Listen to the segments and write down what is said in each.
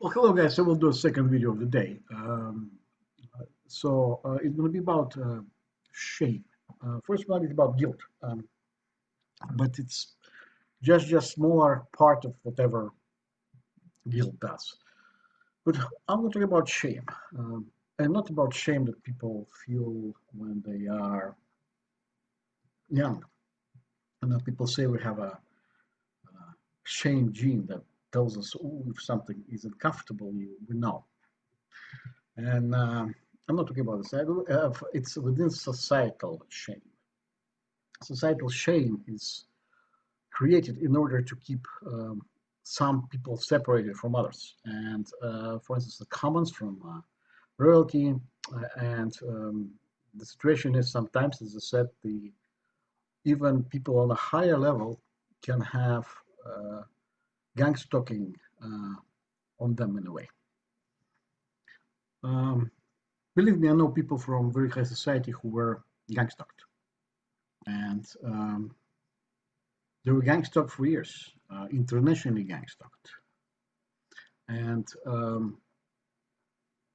Well, hello guys. So we'll do a second video of the day. It's going to be about shame. First one is about guilt, but it's just smaller part of whatever guilt does. But I'm going to talk about shame, and not about shame that people feel when they are young. I know people say we have a shame gene that tells us, oh, if something isn't comfortable, we know. And I'm not talking about this. It's within societal shame. Societal shame is created in order to keep some people separated from others. And for instance, the commons from royalty, and the situation is sometimes, as I said, the even people on a higher level can have gangstalking on them in a way. Um, Believe me, I know people from very high society who were gangstalked, and they were gangstalked for years, internationally gangstalked. And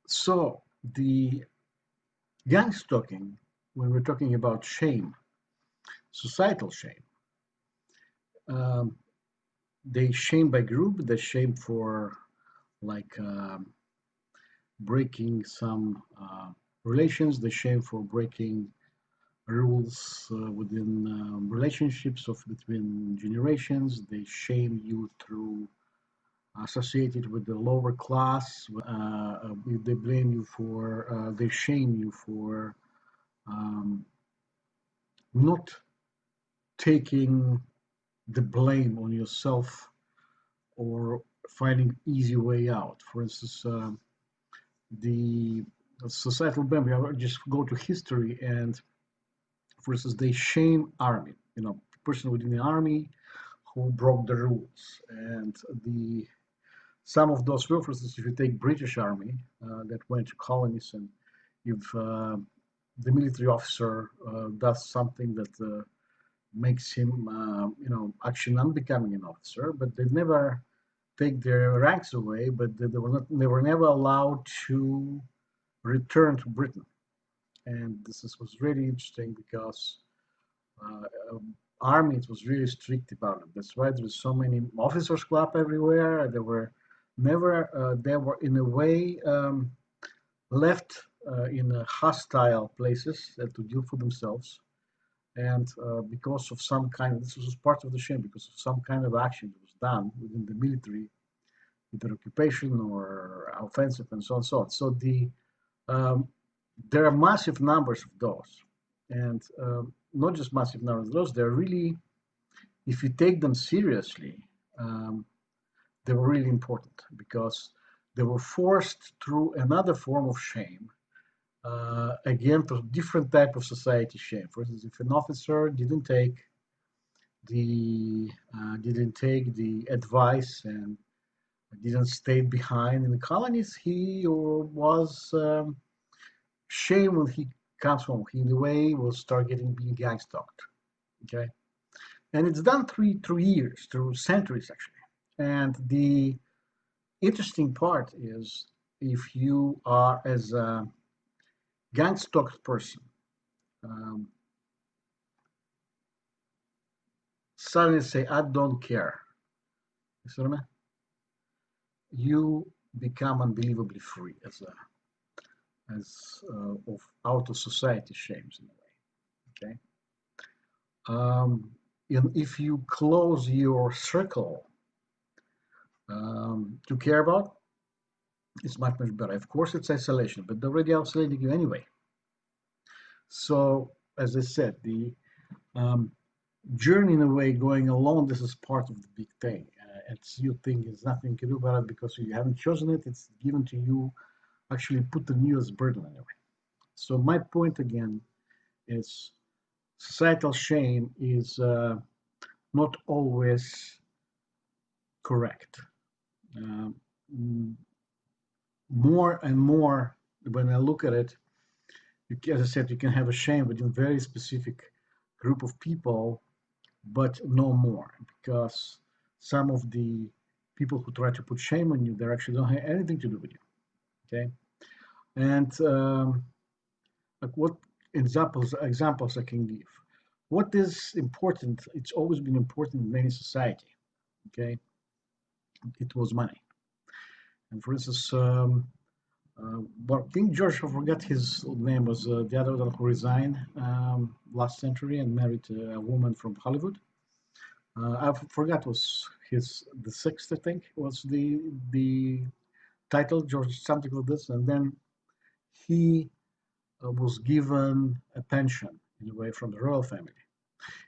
so the gangstalking, when we're talking about shame, societal shame, um, they shame by group, they shame for like breaking some relations, they shame for breaking rules within relationships of between generations. They shame you through associated with the lower class. They blame you for, they shame you for um, not taking the blame on yourself or finding easy way out. For instance, the societal blame. Just go to history, and for instance, they shame army. Person within the army who broke the rules, and the some of those were, for instance, if you take British Army that went to colonies, and if the military officer does something that makes him, actually not becoming an officer, but they never take their ranks away, but they were never allowed to return to Britain. And was really interesting because army was really strict about it. That's why there's so many officers club everywhere. They were never, they were in a way left in hostile places to deal for themselves. And because of some kind, this was part of the shame, because of some kind of action that was done within the military, either occupation or offensive and so on and so on. So um, there are massive numbers of those. And not just massive numbers of those, they're really, if you take them seriously, um, they were really important because they were forced through another form of shame, again, through different type of society shame. For instance, if an officer didn't take the advice and didn't stay behind in the colonies, he was shamed when he comes home. He, in a way, will start being gang stalked. Okay, and it's done through years, through centuries actually. And the interesting part is, if you are as a gang stalked person, um, suddenly say, "I don't care," you see what I mean? You become unbelievably free of out of society shames in a way. Okay, and if you close your circle to care about, it's much better. Of course, it's isolation, but they're already isolating you anyway. So, as I said, the um, journey in a way going alone, this is part of the big thing. It's you think there's nothing you can do about it because you haven't chosen it. It's given to you, actually put on you as burden anyway. So my point again is societal shame is not always correct. Um, More and more, when I look at it, as I said, you can have a shame within a very specific group of people, but no more, because some of the people who try to put shame on you, they actually don't have anything to do with you. Okay, and like what examples I can give. What is important? It's always been important in any society. Okay, it was money. And for instance, well, King George, I forgot his name, was the other one who resigned last century and married a woman from Hollywood. I forgot was his the sixth, I think, was the title, George something like this, and then he was given a pension in a way from the royal family.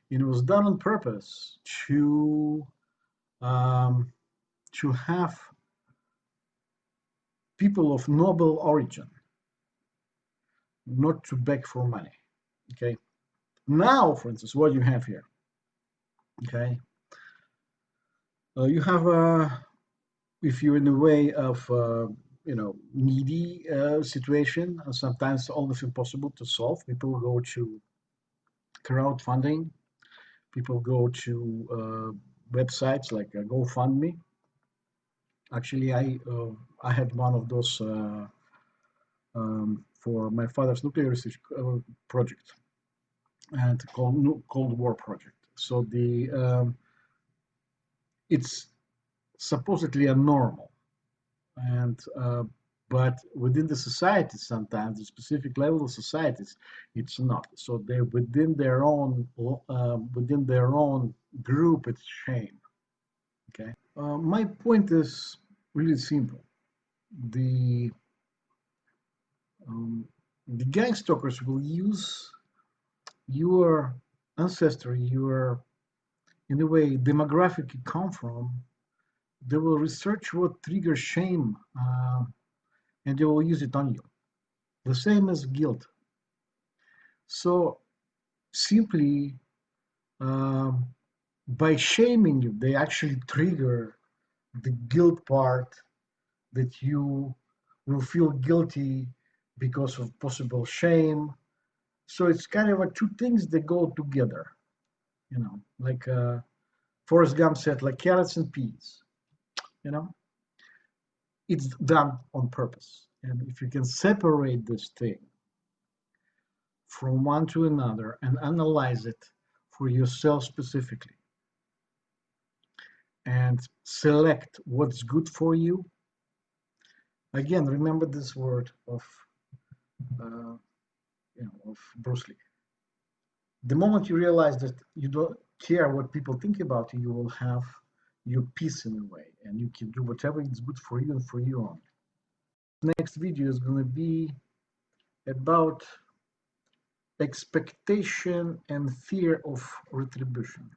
And it was done on purpose um, to have people of noble origin not to beg for money. Okay. Now, for instance, what you have here. Okay. You have if you're in a way of needy situation, sometimes almost impossible to solve. People go to crowdfunding. People go to websites like GoFundMe. Actually, I had one of those for my father's nuclear research project, and called Cold War project. So it's supposedly a normal, and but within the society, sometimes the specific level of societies, it's not. So they within their own group, it's shame. Okay. My point is really simple. The um, the gang stalkers will use your ancestry, your in a way demographic you come from. They will research what triggers shame, and they will use it on you. The same as guilt. So simply um, by shaming you, they actually trigger the guilt part, that you will feel guilty because of possible shame. So it's kind of like two things that go together, like Forrest Gump said, like carrots and peas, you know, it's done on purpose. And if you can separate this thing from one to another and analyze it for yourself specifically and select what's good for you, again, remember this word uh, of Bruce Lee. The moment you realize that you don't care what people think about you, you will have your peace in a way, and you can do whatever is good for you and for you only. Next video is going to be about expectation and fear of retribution.